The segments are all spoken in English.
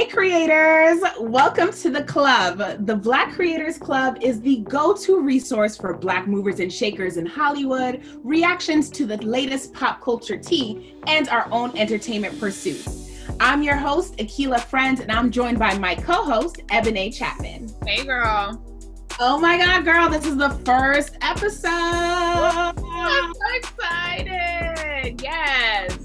creators, welcome to the club. The Black Creators Club is the go-to resource for Black movers and shakers in Hollywood, reactions to the latest pop culture tea, and our own entertainment pursuits. I'm your host, Akilah Ffriend, and I'm joined by my co-host, Ebone Chatman. Hey, girl. Oh my God, girl, this is the first episode. I'm so excited. Yes.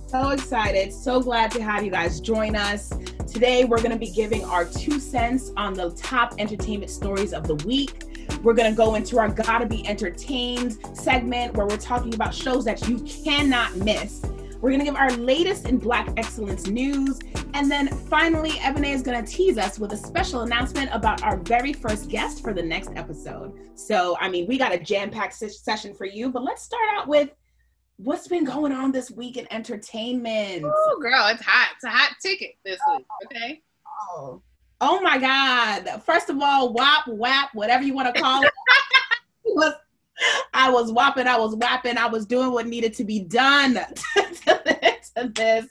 So excited. So glad to have you guys join us. Today, we're going to be giving our 2 cents on the top entertainment stories of the week. We're going to go into our Gotta Be Entertained segment where we're talking about shows that you cannot miss. We're going to give our latest in Black excellence news. And then finally, Ebone is going to tease us with a special announcement about our very first guest for the next episode. So, I mean, we got a jam-packed session for you, but let's start out with what's been going on this week in entertainment? Oh, girl, it's hot. It's a hot ticket this week, okay? Oh my God. First of all, WAP, whatever you want to call it. I was whopping, I was whapping, I was doing what needed to be done to this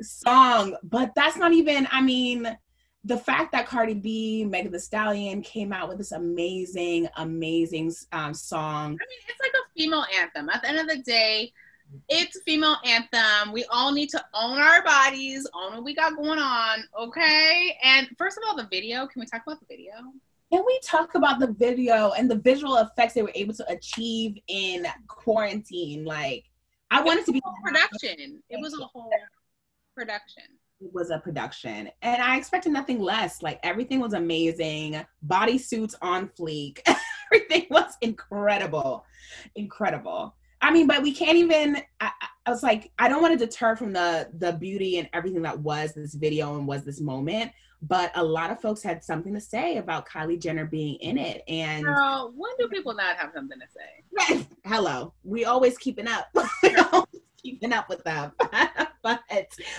song. But that's not even, I mean, the fact that Cardi B, Megan Thee Stallion came out with this amazing song. I mean, it's like a female anthem. At the end of the day, it's a female anthem. We all need to own our bodies, own what we got going on, okay? And first of all, the video. Can we talk about the video? Can we talk about the video and the visual effects they were able to achieve in quarantine? Like, I wanted to be production. It was a whole production. It was a production, and I expected nothing less. Like, everything was amazing. Bodysuits on fleek. Everything was incredible. I mean, but we can't even, I was like, I don't want to deter from the beauty and everything that was this video and was this moment, but a lot of folks had something to say about Kylie Jenner being in it. And girl, when do people not have something to say? Hello, we always keeping up. Keeping up with them. But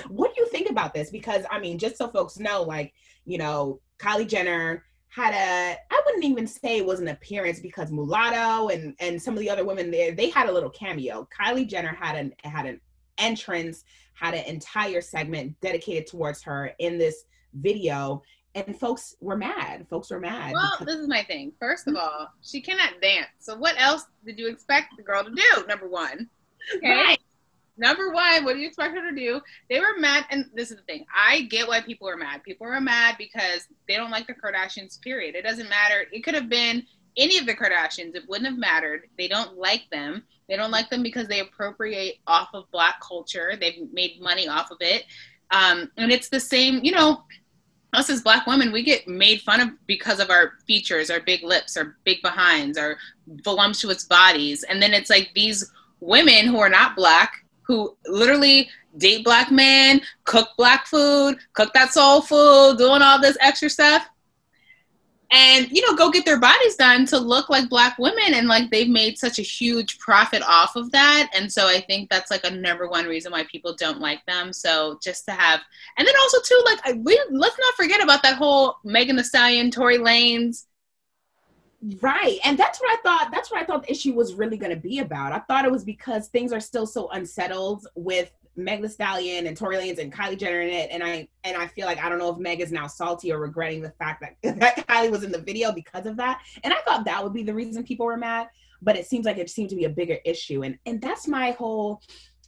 what do you think about this? Because, I mean, just so folks know, like, you know, Kylie Jenner had I wouldn't even say it was an appearance, because Mulatto and some of the other women there, they had a little cameo. Kylie Jenner had an entrance, had an entire segment dedicated towards her in this video, and folks were mad. Well, this is my thing. First of all, she cannot dance. So what else did you expect the girl to do? Number one. Okay. Right. Number one, what do you expect her to do? They were mad, and this is the thing. I get why people are mad. People are mad because they don't like the Kardashians, period. It doesn't matter. It could have been any of the Kardashians. It wouldn't have mattered. They don't like them. They don't like them because they appropriate off of Black culture. They've made money off of it. And it's the same, you know, us as Black women, we get made fun of because of our features, our big lips, our big behinds, our voluptuous bodies. And then it's like these women who are not Black, who literally date Black men, cook Black food, cook that soul food, doing all this extra stuff, and, you know, go get their bodies done to look like Black women. And like, they've made such a huge profit off of that. And so I think that's like a number one reason why people don't like them. So just to have, and then also too, like, let's not forget about that whole Megan Thee Stallion, Tory Lanez. Right. And that's what I thought the issue was really going to be about. I thought it was because things are still so unsettled with Megan Thee Stallion and Tory Lanez and Kylie Jenner in it. And I feel like, I don't know if Meg is now salty or regretting the fact that Kylie was in the video because of that. And I thought that would be the reason people were mad, but it seems like it seemed to be a bigger issue. And that's my whole,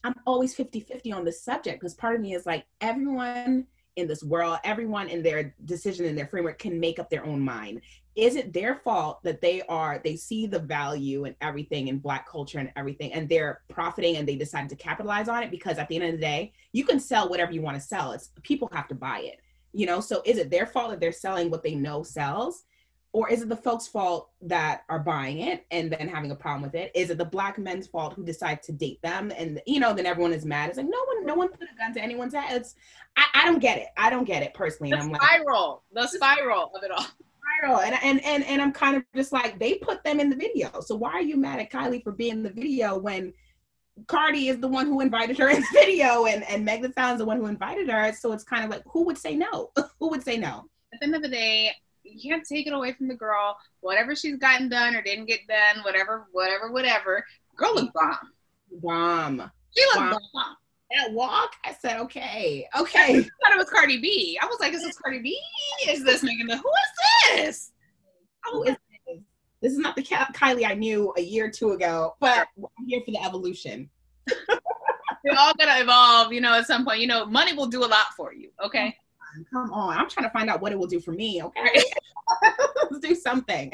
I'm always 50-50 on this subject, because part of me is like, everyone in this world, everyone in their decision and their framework can make up their own mind. Is it their fault that they see the value and everything in Black culture and everything, and they're profiting and they decided to capitalize on it? Because at the end of the day, you can sell whatever you want to sell. It's people have to buy it, you know? So is it their fault that they're selling what they know sells? Or is it the folks' fault that are buying it and then having a problem with it? Is it the Black men's fault who decide to date them? And, you know, then everyone is mad. It's like, no one put a gun to anyone's head. I don't get it. I don't get it personally. The spiral of it all. And I'm kind of just like, they put them in the video. So why are you mad at Kylie for being in the video when Cardi is the one who invited her in the video and Meg Thee Stallion's the one who invited her? So it's kind of like, who would say no? Who would say no? At the end of the day, you can't take it away from the girl. Whatever she's gotten done or didn't get done, whatever. Girl looked bomb. Bomb. She looked bomb. That walk, I said, okay. I thought it was Cardi B. I was like, is this Cardi B? Is this Megan? Who is this? Who is this? This is not the Kylie I knew a year or two ago, but I'm here for the evolution. We're all gonna evolve, at some point. Money will do a lot for you, okay? Come on. I'm trying to find out what it will do for me, okay? Let's do something.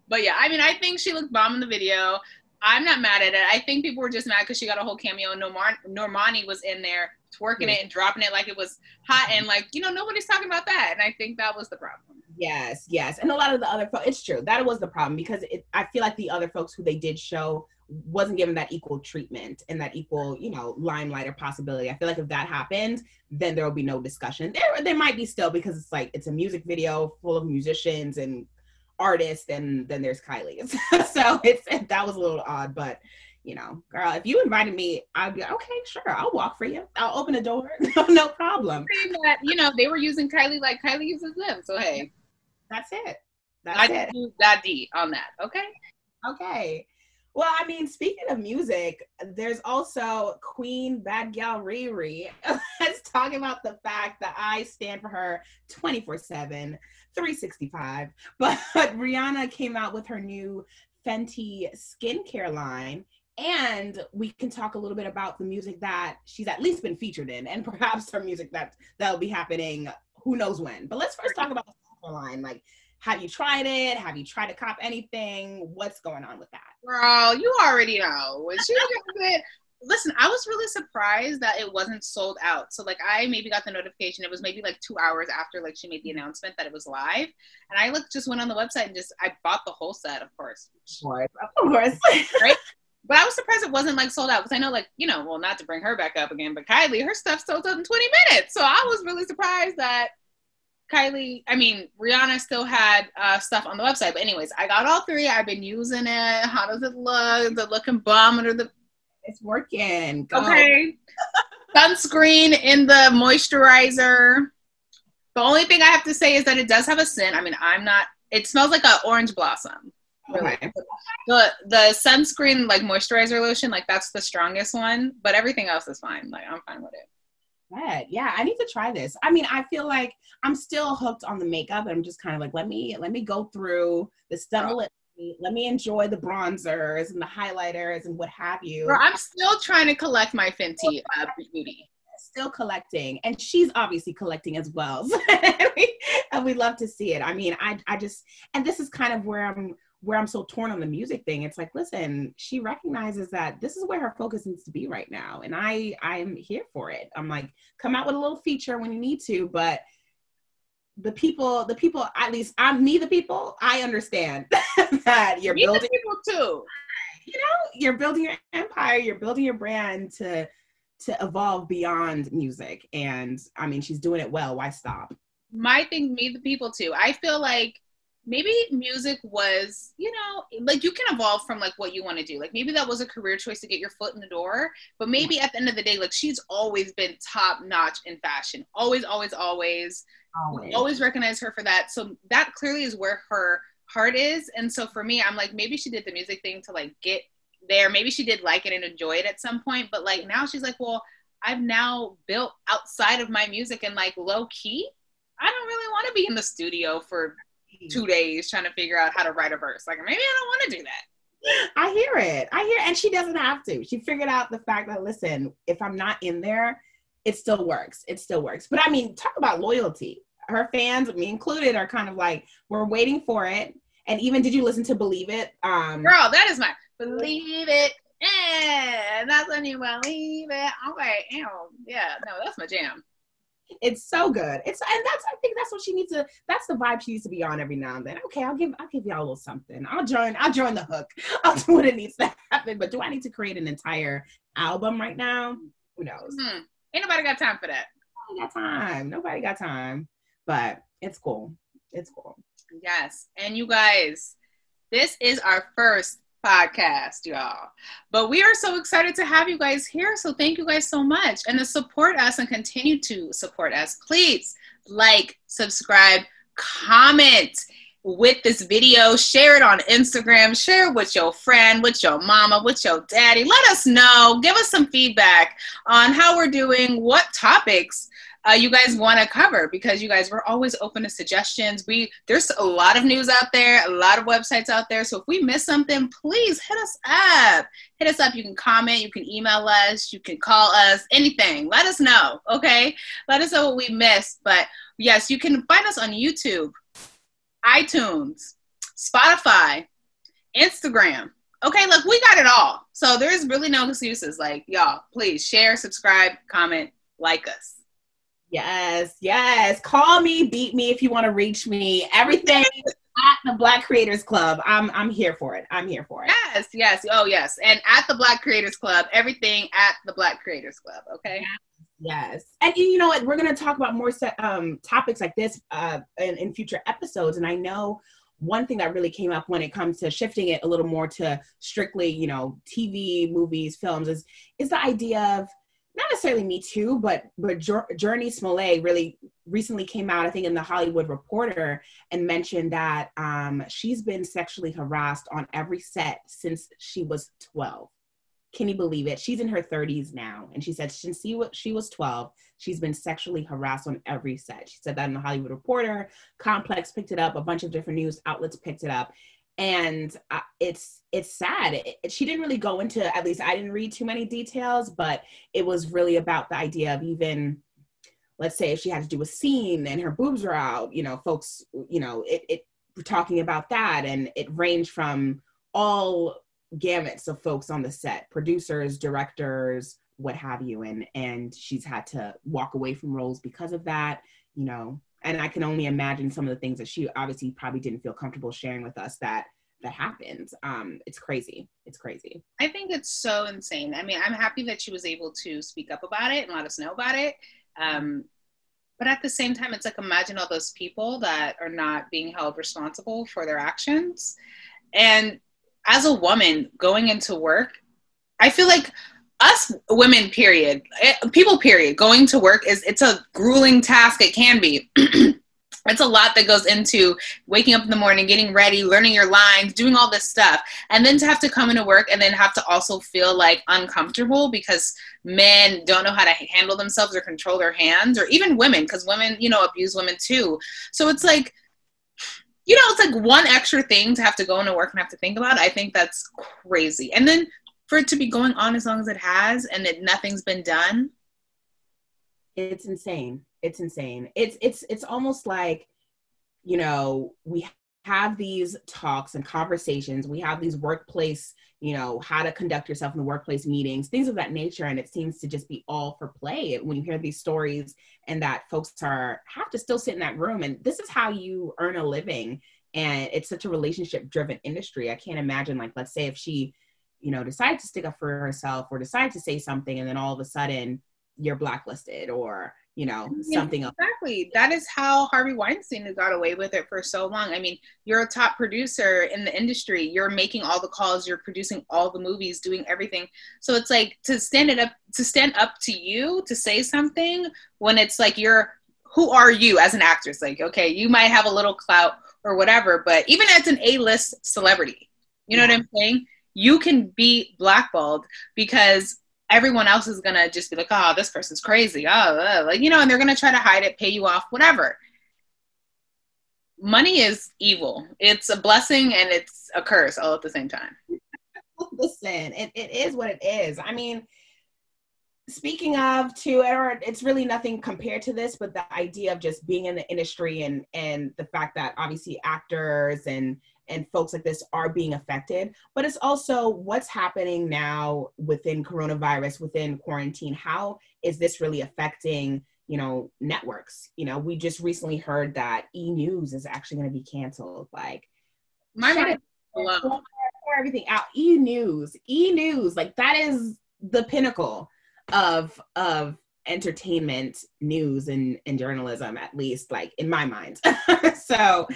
But yeah, I think she looked bomb in the video. I'm not mad at it. I think people were just mad because she got a whole cameo. Normani was in there twerking it and dropping it like it was hot, and nobody's talking about that. And I think that was the problem. Yes. And a lot of the other folks, it's true. That was the problem because I feel like the other folks who they did show wasn't given that equal treatment and that equal, limelight or possibility. I feel like if that happened, then there will be no discussion. There might be still, because it's a music video full of musicians and artists, and then there's Kylie. So that was a little odd, but girl, if you invited me, I'd be like, okay, sure, I'll walk for you. I'll open the door. No problem. That, they were using Kylie like Kylie uses them. So hey, that's it. I do that D on that. Okay. Well, speaking of music, there's also Queen Bad Gal Riri. Let's talk about the fact that I stand for her 24/7, 365. But Rihanna came out with her new Fenty skincare line, and we can talk a little bit about the music that she's at least been featured in, and perhaps her music that'll be happening who knows when. But let's first talk about the skincare line. Like, have you tried it? Have you tried to cop anything? What's going on with that? Girl, you already know. Listen, I was really surprised that it wasn't sold out. So I maybe got the notification. It was maybe 2 hours after she made the announcement that it was live. And I just went on the website and I bought the whole set, of course. Of course. Right? But I was surprised it wasn't sold out, because I know well, not to bring her back up again, but Kylie, her stuff sold out in 20 minutes. So I was really surprised that Rihanna still had stuff on the website. But anyways, I got all three. I've been using it. How does it look? Is it looking bomb under the... It's working. Go. Okay. Sunscreen in the moisturizer. The only thing I have to say is that it does have a scent. It smells like an orange blossom. Really. Okay. The sunscreen moisturizer lotion, that's the strongest one, but everything else is fine. I'm fine with it. Yeah, I need to try this. I feel like I'm still hooked on the makeup. I'm just kind of let me go through the stumble. Let me enjoy the bronzers and the highlighters and what have you. Girl, I'm still trying to collect my Fenty beauty. Still collecting, and she's obviously collecting as well. And we love to see it. I just, and this is kind of where I'm so torn on the music thing. It's listen, she recognizes that this is where her focus needs to be right now. And I'm here for it. I'm come out with a little feature when you need to, but the people, at least I understand that you're building people too. You're building your empire, you're building your brand to evolve beyond music. And she's doing it well. Why stop? My thing, meet the people too. I feel like maybe music was, you can evolve from what you want to do. Maybe that was a career choice to get your foot in the door, but maybe at the end of the day, she's always been top notch in fashion. Always recognize her for that. So that clearly is where her heart is. And so for me, I'm maybe she did the music thing to get there. Maybe she did like it and enjoy it at some point, but now she's well, I've now built outside of my music, and low key, I don't really want to be in the studio for 2 days trying to figure out how to write a verse. Maybe I don't want to do that. I hear it. And she doesn't have to. She figured out the fact that, listen, if I'm not in there, it still works. But talk about loyalty. Her fans, me included, are kind of we're waiting for it. And even, did you listen to Believe It? Girl, that is my Believe It. And that's when you believe it. Okay, yeah, no, that's my jam. It's so good. I think that's what she needs to. That's the vibe she needs to be on every now and then. Okay, I'll give y'all a little something. I'll join the hook. I'll do what it needs to happen. But do I need to create an entire album right now? Who knows? Ain't nobody got time for that. Nobody got time. But it's cool. Yes, and you guys, this is our first podcast, y'all, but we are so excited to have you guys here. So thank you guys so much, and to support us and continue to support us, please subscribe, comment, with this video. Share it on Instagram, share it with your friend, with your mama, with your daddy. Let us know, give us some feedback on how we're doing, what topics you guys want to cover, because you guys, we're always open to suggestions. There's a lot of news out there, a lot of websites out there. So if we miss something, please hit us up. Hit us up. You can comment, you can email us, you can call us, anything. Let us know, okay? Let us know what we missed. But yes, you can find us on YouTube, iTunes, Spotify, Instagram. Okay, look, we got it all. So there's really no excuses. Like, y'all, please share, subscribe, comment, like us. Yes. Call me, beat me if you want to reach me. Everything at the Black Creators Club. I'm here for it. Yes. Oh, yes. And at the Black Creators Club, everything at the Black Creators Club. Okay. Yes. And you know what? We're going to talk about more topics like this in future episodes. And I know one thing that really came up when it comes to shifting it a little more to strictly, you know, TV, movies, films is the idea of not necessarily Me Too, but Journey Smollett really recently came out, I think, in the Hollywood Reporter, and mentioned that she's been sexually harassed on every set since she was 12. Can you believe it? She's in her 30s now, and she said since she was 12, she's been sexually harassed on every set. She said that in the Hollywood Reporter. Complex picked it up. A bunch of different news outlets picked it up. And it's sad. She didn't really go into, at least I didn't read too many details, but it was really about the idea of even, let's say if she had to do a scene and her boobs were out, you know, folks, you know, we're talking about that. And it ranged from all gamuts of folks on the set, producers, directors, what have you. And she's had to walk away from roles because of that, you know. And I can only imagine some of the things that she obviously probably didn't feel comfortable sharing with us that happened. It's crazy. I think it's so insane. I mean, I'm happy that she was able to speak up about it and let us know about it. But at the same time, it's like, imagine all those people that are not being held responsible for their actions. And as a woman going into work, I feel like us women, people, going to work it's a grueling task. It can be. It's a lot that goes into waking up in the morning, getting ready, learning your lines, doing all this stuff. And then to have to come into work and then have to also feel like uncomfortable because men don't know how to handle themselves or control their hands, or even women, because women, you know, abuse women too. So it's like, you know, it's like one extra thing to have to go into work and have to think about. I think that's crazy. And then for it to be going on as long as it has and that nothing's been done. It's insane. It's almost like, you know, we have these talks and conversations. We have these workplace, you know, how to conduct yourself in the workplace meetings, things of that nature. And it seems to just be all for play when you hear these stories and that folks have to still sit in that room. And this is how you earn a living. And it's such a relationship driven industry. I can't imagine, like, let's say if she, you know, decides to stick up for herself or decides to say something and then all of a sudden you're blacklisted or, you know, something else. Exactly. That is how Harvey Weinstein got away with it for so long. I mean, you're a top producer in the industry. You're making all the calls. You're producing all the movies, doing everything. So it's like to stand up to you to say something when it's like who are you as an actress? Like, okay, you might have a little clout or whatever, but even as an A-list celebrity, you know what I'm saying? You can be blackballed because everyone else is going to just be like, oh, this person's crazy. Oh, like, you know, and they're going to try to hide it, pay you off, whatever. Money is evil. It's a blessing and it's a curse all at the same time. Listen, it is what it is. I mean, speaking of it's really nothing compared to this, but the idea of just being in the industry and the fact that obviously actors and folks like this are being affected, but it's also what's happening now within coronavirus, within quarantine. How is this really affecting, you know, networks? You know, we just recently heard that E! News is actually going to be canceled. Like, my mind pour everything out. E! News, like that is the pinnacle of entertainment news and journalism, at least like in my mind. So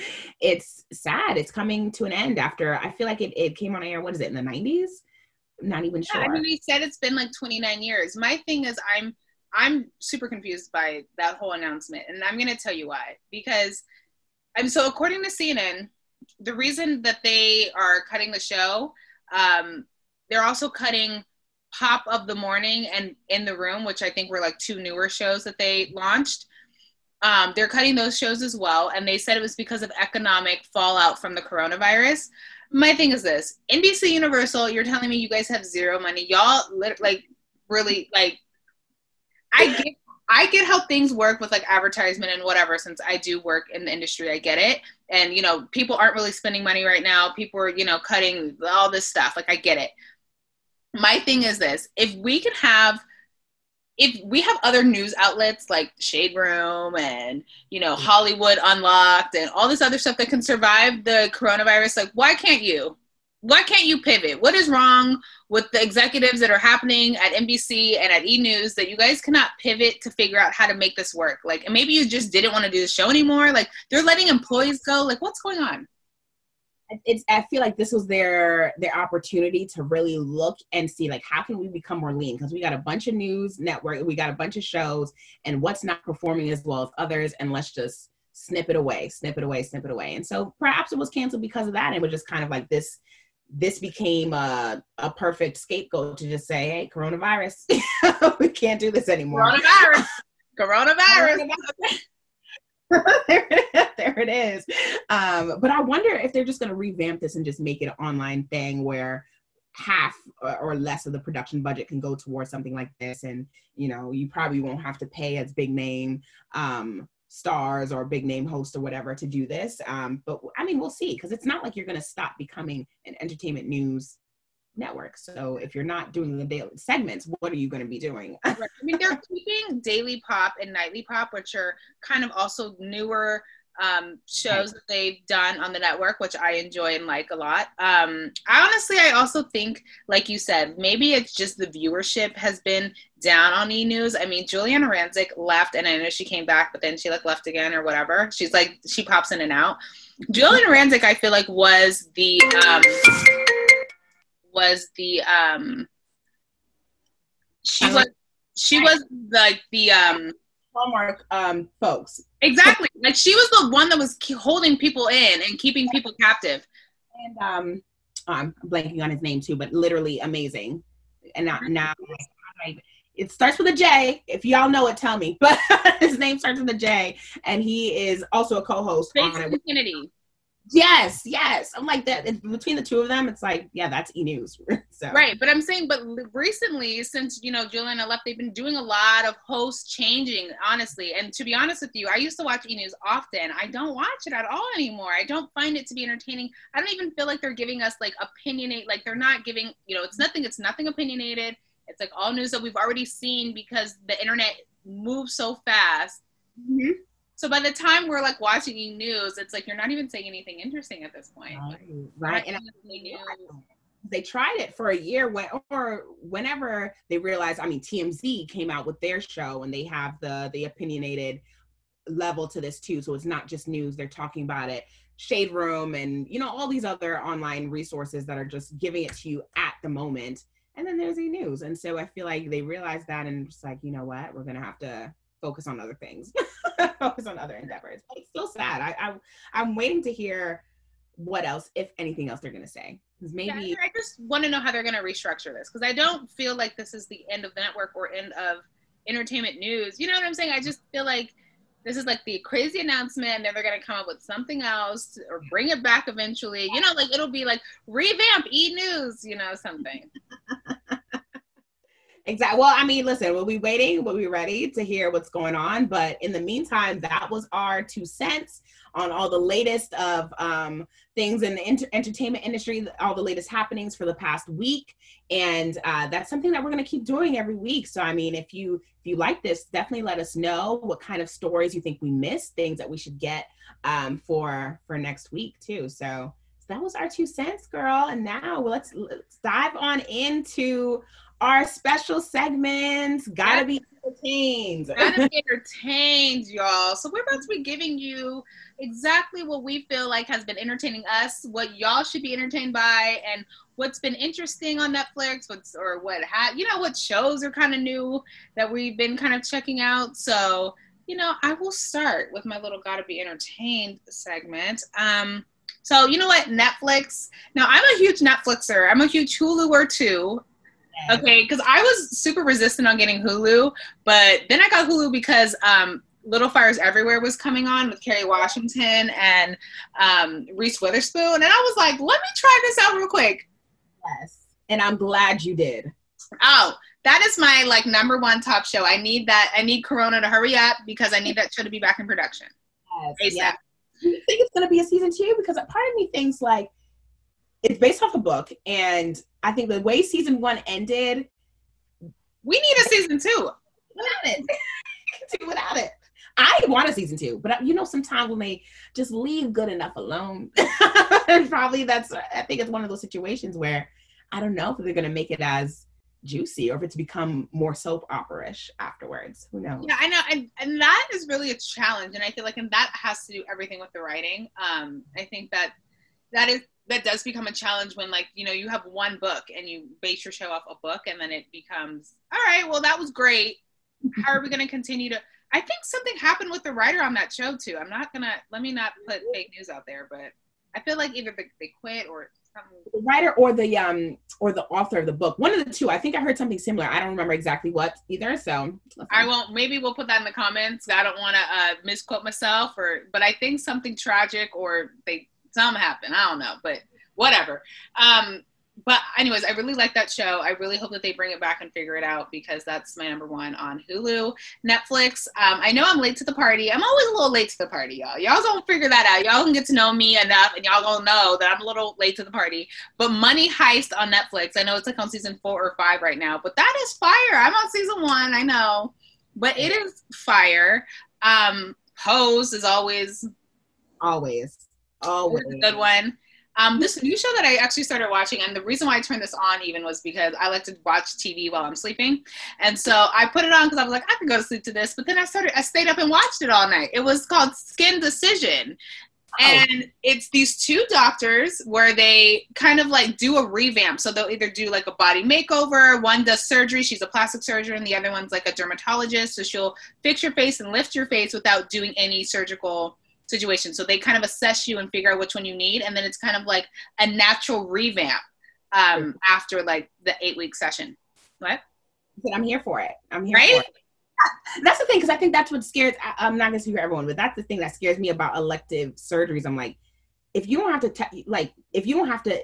it's sad. It's coming to an end after, I feel like it came on air, what is it, in the 90s? I'm not even sure. I mean, they said it's been like 29 years. My thing is I'm super confused by that whole announcement, and I'm going to tell you why. Because so according to CNN, the reason that they are cutting the show, they're also cutting Pop of the Morning and In the Room, which I think were like 2 newer shows that they launched. They're cutting those shows as well, and they said it was because of economic fallout from the coronavirus. My thing is this: NBC Universal, you're telling me you guys have zero money. Y'all, like, really, like, I get how things work with like advertisement and whatever, since I do work in the industry. I get it. And, you know, people aren't really spending money right now. People are, you know, cutting all this stuff. Like, I get it. My thing is this: if we have other news outlets like Shade Room and, you know, Hollywood Unlocked and all this other stuff that can survive the coronavirus, like, why can't you? Why can't you pivot? What is wrong with the executives that are happening at NBC and at E! News that you guys cannot pivot to figure out how to make this work? Like, and maybe you just didn't want to do the show anymore. Like, they're letting employees go. Like, what's going on? I feel like this was their opportunity to really look and see, like, how can we become more lean? Because we got a bunch of news network, we got a bunch of shows, and what's not performing as well as others, and let's just snip it away. And so perhaps it was canceled because of that. It was just kind of like this became a perfect scapegoat to just say, hey, coronavirus, we can't do this anymore. Coronavirus. There it is. But I wonder if they're just going to revamp this and just make it an online thing where half or less of the production budget can go towards something like this. And, you know, you probably won't have to pay as big name stars or big name hosts or whatever to do this. But I mean, we'll see, because it's not like you're going to stop becoming an entertainment news network. So if you're not doing the daily segments, what are you going to be doing? Right. I mean, they're keeping Daily Pop and Nightly Pop, which are kind of also newer shows that they've done on the network, which I enjoy and like a lot. I also think, like you said, maybe it's just the viewership has been down on E! News. I mean, Juliana Rancic left, and I know she came back, but then she like left again or whatever. She's like, she pops in and out. Juliana Rancic, I feel like was the Hallmark folks. Exactly. Like, she was the one that was holding people in and keeping people captive. And I'm blanking on his name too, but literally amazing. And now it starts with a J. If y'all know it, tell me. But his name starts with a J, and he is also a co-host on it. Kennedy. Yes. I'm like that. Between the two of them, it's like, yeah, that's E! News. So. Right, but I'm saying, but recently, since, you know, Juliana left, they've been doing a lot of host changing, honestly. And to be honest with you, I used to watch E! News often. I don't watch it at all anymore. I don't find it to be entertaining. I don't even feel like they're giving us like like they're not giving, you know, it's nothing opinionated. It's like all news that we've already seen because the internet moves so fast. Mm-hmm. So by the time we're like watching E! News, it's like you're not even saying anything interesting at this point. Right. And they tried it for a year whenever they realized, I mean, TMZ came out with their show, and they have the opinionated level to this too. So it's not just news. They're talking about it. Shade Room and, you know, all these other online resources that are just giving it to you at the moment. And then there's E! News. And so I feel like they realized that, and it's like, you know what, we're going to have to focus on other things, focus on other endeavors. But it's still sad. I'm waiting to hear what else, if anything else, they're going to say. Because maybe I just want to know how they're going to restructure this, because I don't feel like this is the end of the network or end of entertainment news. You know what I'm saying? I just feel like this is like the crazy announcement, and then they're going to come up with something else or bring it back eventually. You know, like it'll be like revamp E! News, you know, something. Exactly. Well, I mean, listen, we'll be waiting. We'll be ready to hear what's going on. But in the meantime, that was our 2 cents on all the latest of things in the entertainment industry, all the latest happenings for the past week. And that's something that we're going to keep doing every week. So, I mean, if you like this, definitely let us know what kind of stories you think we missed, things that we should get for next week, too. So that was our 2 cents, girl. And now let's dive on into our special segments. Gotta be entertained. Gotta be entertained, y'all. So we're about to be giving you exactly what we feel like has been entertaining us, what y'all should be entertained by, and what's been interesting on Netflix, what shows are kind of new that we've been kind of checking out. So, you know, I will start with my little Gotta Be Entertained segment. So you know what? Netflix. Now I'm a huge Netflixer. I'm a huge Huluer too. Okay, because I was super resistant on getting Hulu, but then I got Hulu because Little Fires Everywhere was coming on with Kerry Washington and Reese Witherspoon, and I was like, let me try this out real quick. Yes, and I'm glad you did. Oh, that is my like number one top show. I need that. I need Corona to hurry up because I need that show to be back in production. Yes, yeah. Do you think it's going to be a season 2? Because part of me thinks like it's based off the book, and I think the way season 1 ended, we need a season 2. Without it. Do without it. I want a season 2, but you know, sometimes when they just leave good enough alone, probably I think it's one of those situations where I don't know if they're going to make it as juicy or if it's become more soap opera-ish afterwards. Who knows? Yeah, I know. And that is really a challenge. And I feel like, and that has to do everything with the writing. I think that does become a challenge when, like, you know, you have one book and you base your show off a book and then it becomes, all right, well, that was great. How are we going to continue to, I think something happened with the writer on that show too. Let me not put fake news out there, but I feel like either they quit or something. The writer or the author of the book. One of the two. I think I heard something similar. I don't remember exactly what either. So maybe we'll put that in the comments. I don't want to misquote myself but I think something tragic or something happened. I don't know, but whatever. But anyways, I really like that show. I really hope that they bring it back and figure it out because that's my number one on Hulu. Netflix, I know I'm late to the party. I'm always a little late to the party, y'all. Y'all don't figure that out. Y'all can get to know me enough and y'all gonna know that I'm a little late to the party. But Money Heist on Netflix, I know it's like on season 4 or 5 right now, but that is fire. I'm on season 1, I know. But it is fire. Pose is always a good one. This new show that I actually started watching, and the reason why I turned this on even was because I like to watch TV while I'm sleeping. And so I put it on because I was like, I could go to sleep to this. But then I stayed up and watched it all night. It was called Skin Decision. And it's these 2 doctors where they kind of like do a revamp. So they'll either do like a body makeover. One does surgery. She's a plastic surgeon. The other one's like a dermatologist. So she'll fix your face and lift your face without doing any surgical situation. So they kind of assess you and figure out which one you need. And then it's kind of like a natural revamp after like the 8-week session. What? I'm here for it. For it. That's the thing, because I think that's what scares, I'm not going to speak for everyone, but that's the thing that scares me about elective surgeries. I'm like, if you don't have to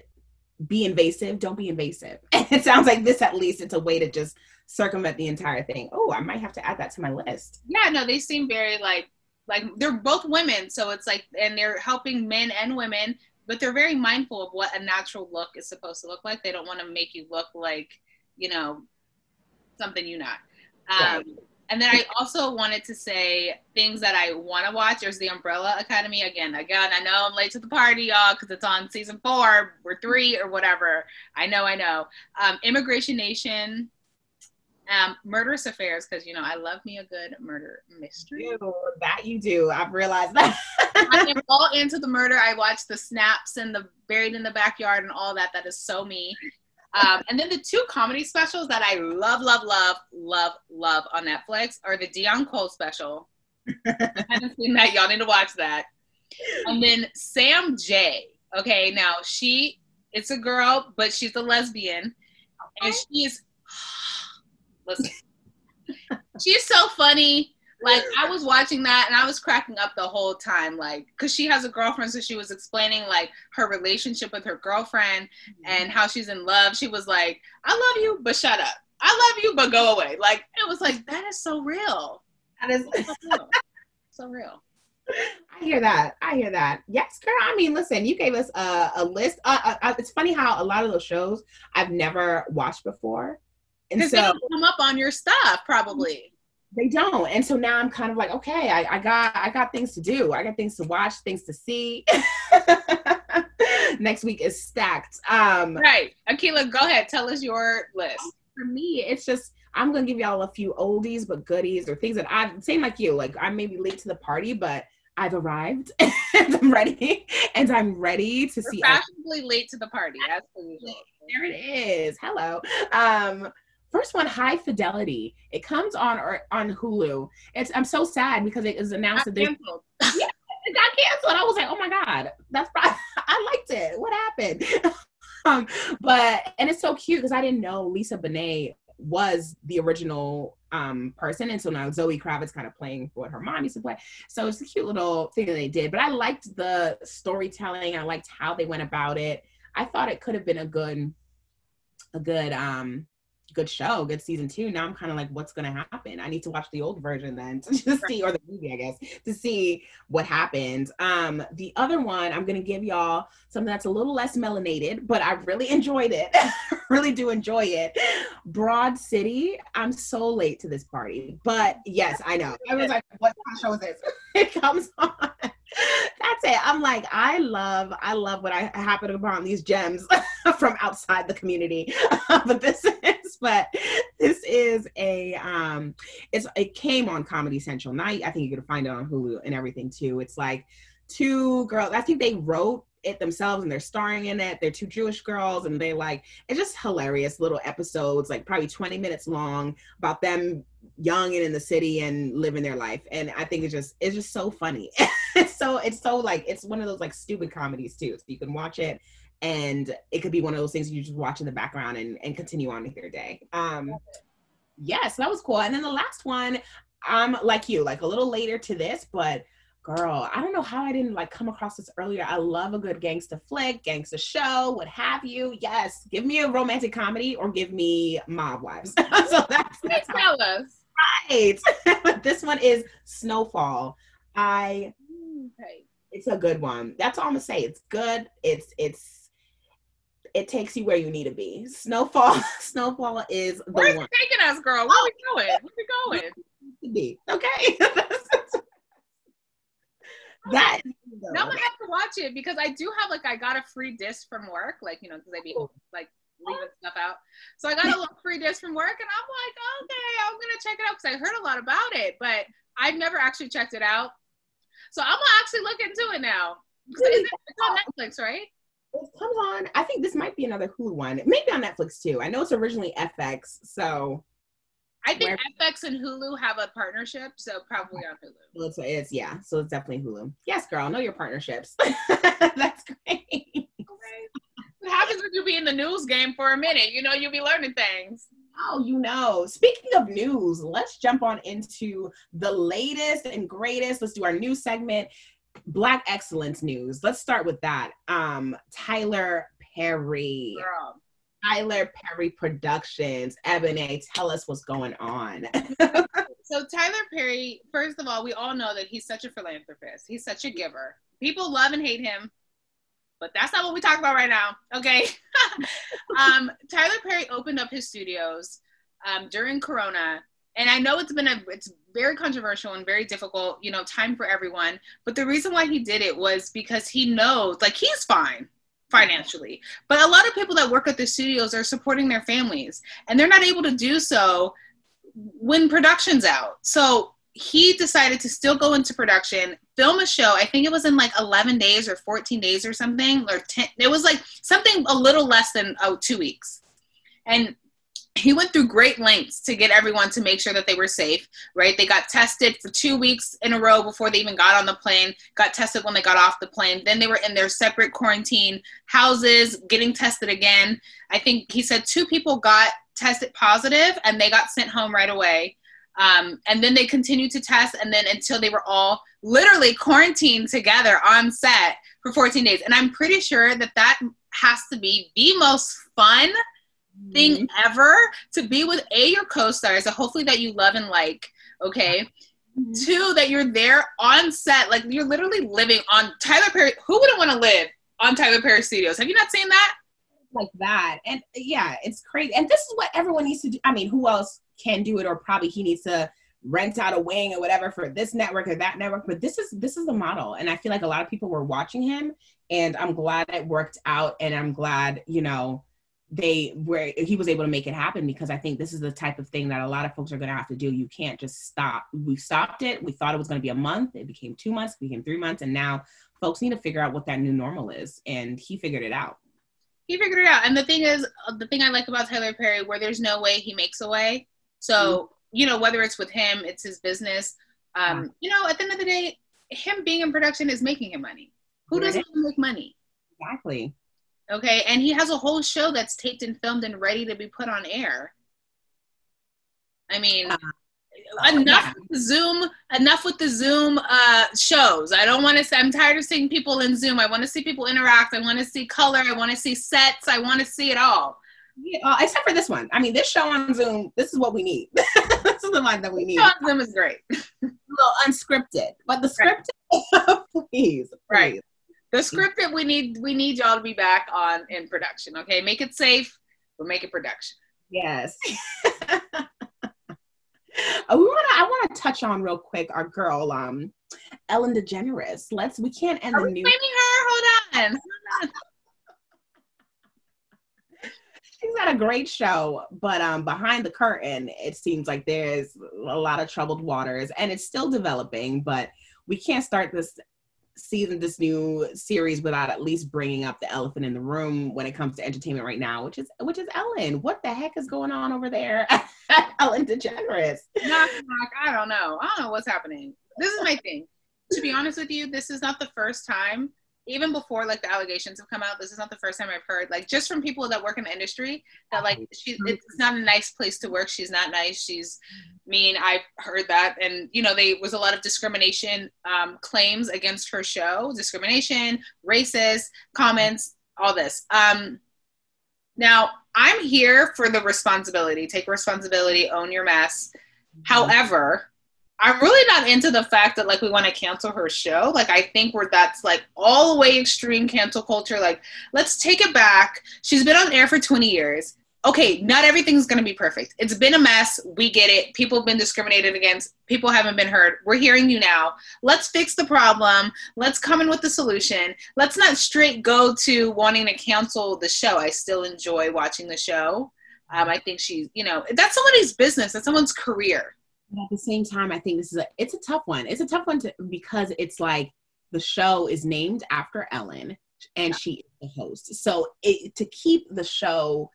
be invasive, don't be invasive. And it sounds like this, at least it's a way to just circumvent the entire thing. Oh, I might have to add that to my list. Yeah, no, they seem very like they're both women, so it's like, and they're helping men and women, but they're very mindful of what a natural look is supposed to look like. They don't want to make you look like, you know, something you're not. Right. And then I also wanted to say things that I want to watch. There's the Umbrella Academy again. I know I'm late to the party, y'all, because it's on season 4 or 3 or whatever. I know. Immigration Nation. Murderous Affairs, because you know I love me a good murder mystery. That you do. I've realized that. I am all into the murder. I watch the Snaps and the Buried in the Backyard and all that. That is so me. And then the 2 comedy specials that I love on Netflix are the Dion Cole special. I haven't seen that. Y'all need to watch that. And then Sam J. Okay, now it's a girl, but she's a lesbian, and she is. Listen, she's so funny. Like, I was watching that and I was cracking up the whole time, like, because she has a girlfriend, so she was explaining like her relationship with her girlfriend and how she's in love. She was like, I love you, but shut up. I love you, but go away. Like, it was like, that is so real. That is so real. So real. I hear that. Yes, girl. I mean, listen, you gave us a list. It's funny how a lot of those shows I've never watched before. Because so, they don't come up on your stuff, probably. They don't. And so now I'm kind of like, okay, I got things to do. I got things to watch, things to see. Next week is stacked. Right. Akilah, go ahead. Tell us your list. For me, it's just, I'm going to give y'all a few oldies but goodies, or things that same like you. Like, I may be late to the party, but I've arrived and I'm ready. And I'm ready to see. Fashionably late to the party. Absolutely. There it is. Hello. First one, High Fidelity. It comes on Hulu. I'm so sad because it was announced that canceled. Yeah, it got canceled. I was like, oh my God, that's probably, I liked it. What happened? And it's so cute because I didn't know Lisa Bonet was the original person, and so now Zoe Kravitz kind of playing what her mom used to play. So it's a cute little thing that they did. But I liked the storytelling. I liked how they went about it. I thought it could have been a good show, good season 2. Now I'm kind of like, what's gonna happen? I need to watch the old version then to just see, or the movie, I guess, to see what happened. The other one, I'm gonna give y'all something that's a little less melanated, but I really enjoyed it. Really do enjoy it. Broad City. I'm so late to this party, but yes, I know. I was like, what kind of show is this? It comes on. That's it. I'm like, I love what I happen upon these gems from outside the community. But this is it came on Comedy Central night. I think you can find it on Hulu and everything too. It's like 2 girls. I think they wrote it themselves and they're starring in it. They're 2 Jewish girls and it's just hilarious little episodes, like probably 20 minutes long, about them young and in the city and living their life. And I think it's just so funny. it's so like, it's one of those like stupid comedies too. So you can watch it and it could be one of those things you just watch in the background and continue on with your day. Yes, that was cool. And then the last one, like you, like a little later to this, but girl, I don't know how I didn't like come across this earlier. I love a good gangster flick, gangster show, what have you. Yes, give me a romantic comedy or give me Mob Wives. So that's tell us. Right. This one is Snowfall. It's a good one. That's all I'm gonna say. It's good. It takes you where you need to be. Snowfall is the Where's one. It taking us, girl? Where we going? Okay. That now I'm gonna have to watch it because I do have I got a free disc from work, because they be like leaving stuff out. So I got a little free disc from work, and I'm like, okay, I'm gonna check it out because I heard a lot about it, but I've never actually checked it out. So I'm gonna actually look into it now. It's on Netflix, right? It comes on. I think this might be another Hulu one. Maybe on Netflix too. I know it's originally FX, so. I think FX and Hulu have a partnership, so probably on Hulu. Well, so it's definitely Hulu. Yes, girl, know your partnerships. That's great. Okay. What happens when you be in the news game for a minute? You'll be learning things. Oh, speaking of news, let's jump on into the latest and greatest. Let's do our news segment, Black Excellence News. Let's start with that. Tyler Perry. Girl. Tyler Perry Productions. Ebone, tell us what's going on. So Tyler Perry, first of all, we all know that he's such a philanthropist. He's such a giver. People love and hate him, but that's not what we talk about right now, okay? Tyler Perry opened up his studios during Corona, and I know it's very controversial and very difficult, time for everyone, but the reason why he did it was because he knows, he's fine financially, but a lot of people that work at the studios are supporting their families, and they're not able to do so when production's out. So he decided to still go into production, film a show. I think it was in 11 days or 14 days or something, or 10. It was something a little less than 2 weeks. And he went through great lengths to get everyone to make sure that they were safe, right? They got tested for 2 weeks in a row before they even got on the plane, got tested when they got off the plane. Then they were in their separate quarantine houses getting tested again. I think he said 2 people got tested positive and they got sent home right away. And then they continued to test, and then until they were all literally quarantined together on set for 14 days. And I'm pretty sure that has to be the most fun thing ever, to be with your co-stars that hopefully that you love and like, okay? 2, that you're there on set, you're literally living on Tyler Perry. Who wouldn't want to live on Tyler Perry Studios? Have you not seen that? Like that. And yeah, it's crazy. And this is what everyone needs to do. I mean, who else can do it? Or probably he needs to rent out a wing or whatever for this network or that network. But this is the model. And I feel like a lot of people were watching him, and I'm glad it worked out. And I'm glad, he was able to make it happen, because I think this is the type of thing that a lot of folks are going to have to do. You can't just stop. We stopped it. We thought it was going to be a month. It became 2 months, it became 3 months. And now folks need to figure out what that new normal is. And he figured it out. And the thing I like about Tyler Perry, where there's no way he makes a way. So, whether it's with him, it's his business. At the end of the day, him being in production is making him money. Who doesn't make money? Exactly. Okay, and he has a whole show that's taped and filmed and ready to be put on air. I mean, enough with the Zoom shows. I don't want to say, I'm tired of seeing people in Zoom. I want to see people interact. I want to see color. I want to see sets. I want to see it all. Yeah, except for this one. I mean, this show on Zoom, this is what we need. This is the one that we need. The show on Zoom is great. A little unscripted, but the scripted, please. Right. The scripted, we need y'all to be back on in production. Okay, make it safe, but make it production. Yes. I want to touch on real quick our girl, Ellen DeGeneres. We can't end the news. Hold on. She's got a great show, but behind the curtain, it seems like there's a lot of troubled waters, and it's still developing. But we can't start this new series without at least bringing up the elephant in the room when it comes to entertainment right now, which is Ellen. What the heck is going on over there at Ellen DeGeneres? I don't know what's happening. This is my thing. To be honest with you, this is not the first time. Even before like the allegations have come out, this is not the first time I've heard, like, just from people that work in the industry, that like it's not a nice place to work. She's not nice. She's mean. I've heard that, and there was a lot of discrimination claims against her show, discrimination, racist comments, all this. Now I'm here for the responsibility. Take responsibility. Own your mess. However, I'm really not into the fact that like we want to cancel her show. Like I think that's like all the way extreme cancel culture. Like let's take it back. She's been on air for 20 years. Okay, not everything's going to be perfect. It's been a mess. We get it. People have been discriminated against. People haven't been heard. We're hearing you now. Let's fix the problem. Let's come in with the solution. Let's not straight go to wanting to cancel the show. I still enjoy watching the show. I think she's, that's somebody's business. That's someone's career. At the same time, I think it's a tough one. It's a tough one because it's like the show is named after Ellen and she is the host. So to keep the show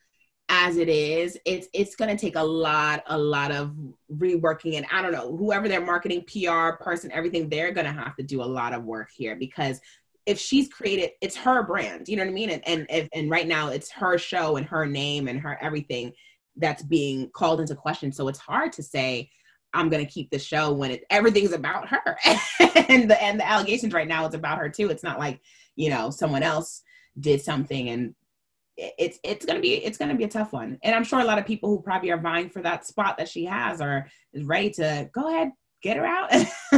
as it is, it's going to take a lot of reworking. And I don't know, whoever their marketing PR person, everything, they're going to have to do a lot of work here, because if she's created, it's her brand, you know what I mean? And right now it's her show and her name and her everything that's being called into question. So it's hard to say, I'm going to keep the show when everything's about her. and the allegations right now, it's about her too. It's not like, someone else did something, and it's going to be a tough one. And I'm sure a lot of people who probably are vying for that spot that she has is ready to go ahead, get her out.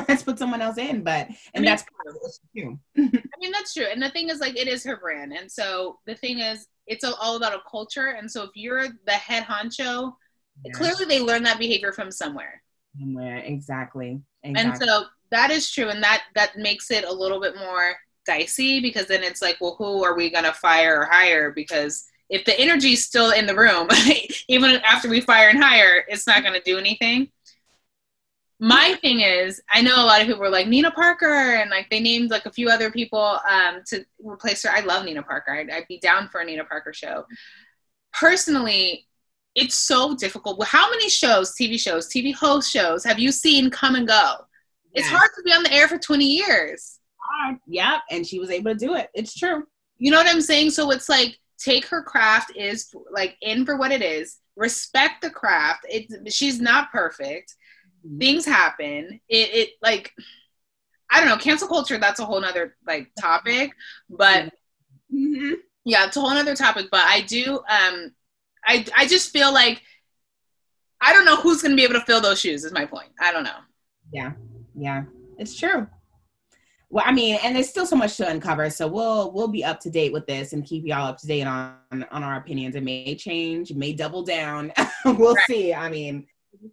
Let's put someone else in. That's part of it too. I mean, that's true. And the thing is, like, it is her brand. And so the thing is, it's all about a culture. And so if you're the head honcho, clearly they learned that behavior from somewhere. Exactly. And so that is true, and that makes it a little bit more dicey, because then it's like, well, who are we gonna fire or hire? Because if the energy is still in the room, even after we fire and hire, it's not gonna do anything. My thing is, I know a lot of people were like Nina Parker, and like they named like a few other people to replace her. I love Nina Parker. I'd be down for a Nina Parker show. Personally, it's so difficult. How many TV host shows have you seen come and go? It's hard to be on the air for 20 years. Yeah, and she was able to do it. It's true. You know what I'm saying? So it's like, take her craft is like in for what it is. Respect the craft. She's not perfect. Mm-hmm. Things happen. It like, I don't know, cancel culture, that's a whole nother like topic. But yeah, it's a whole nother topic. But I do I just feel like I don't know who's going to be able to fill those shoes is my point. I don't know. Yeah, it's true. Well, I mean, and there's still so much to uncover. So we'll be up to date with this and keep y'all up to date on our opinions. It may change, it may double down. We'll see. I mean,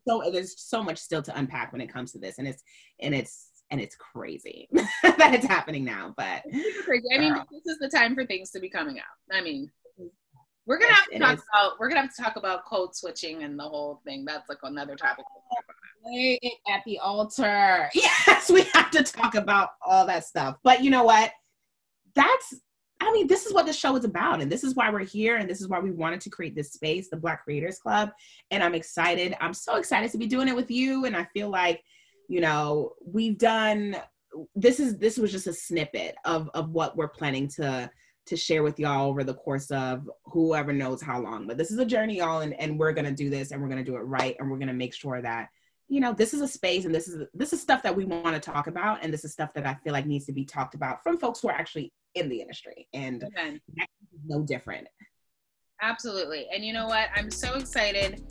there's so much still to unpack when it comes to this, and it's crazy that it's happening now. But it's crazy. I mean, this is the time for things to be coming out. I mean, we're gonna have to talk about code switching and the whole thing. That's like another topic. Lay it at the altar. Yes, we have to talk about all that stuff. But you know what? This is what the show is about, and this is why we're here, and this is why we wanted to create this space, the Black Creators Club. And I'm excited. I'm so excited to be doing it with you. And I feel like, we've done this was just a snippet of what we're planning to to share with y'all over the course of whoever knows how long. But this is a journey, y'all, and we're gonna do this, and we're gonna do it right, and we're gonna make sure that, you know, this is a space, and this is stuff that we want to talk about, and this is stuff that I feel like needs to be talked about from folks who are actually in the industry, and okay. That's no different. Absolutely. And you know what? I'm so excited.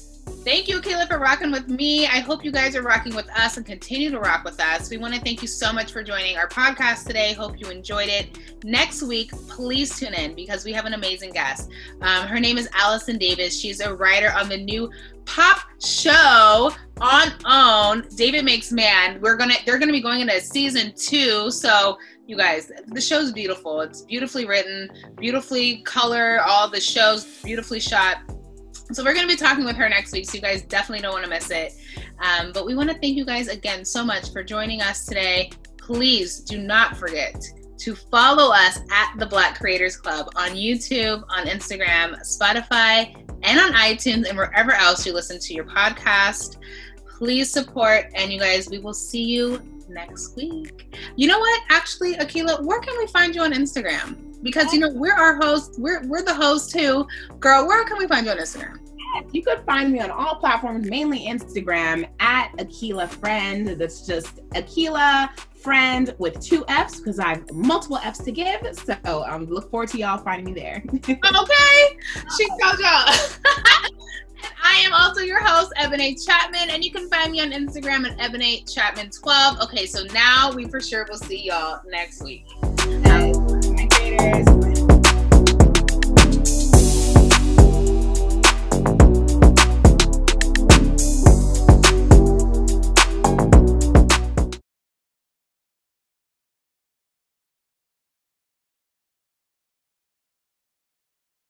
Thank you, Akilah, for rocking with me. I hope you guys are rocking with us and continue to rock with us. We want to thank you so much for joining our podcast today. Hope you enjoyed it. Next week, please tune in because we have an amazing guest. Her name is Allison Davis. She's a writer on the new pop show on OWN, David Makes Man. They're gonna be going into season 2. So you guys, the show's beautiful. It's beautifully written, beautifully color, all the shows beautifully shot. So we're going to be talking with her next week, so you guys definitely don't want to miss it. But we want to thank you guys again so much for joining us today. Please do not forget to follow us at The Black Creators Club on YouTube, on Instagram, Spotify, and on iTunes, and wherever else you listen to your podcast. Please support, and you guys, we will see you next week. You know what? Actually, Akilah, where can we find you on Instagram? Because, you know, we're our hosts. We're the hosts too. Girl, where can we find you on Instagram? You could find me on all platforms, mainly Instagram, at Akilah Ffriend. That's just Akilah Ffriend with 2 F's because I have multiple F's to give. So look forward to y'all finding me there. Okay. She told y'all. And I am also your host, Ebone Chatman, and you can find me on Instagram at Ebone Chatman12. Okay, so now we for sure will see y'all next week. My creators.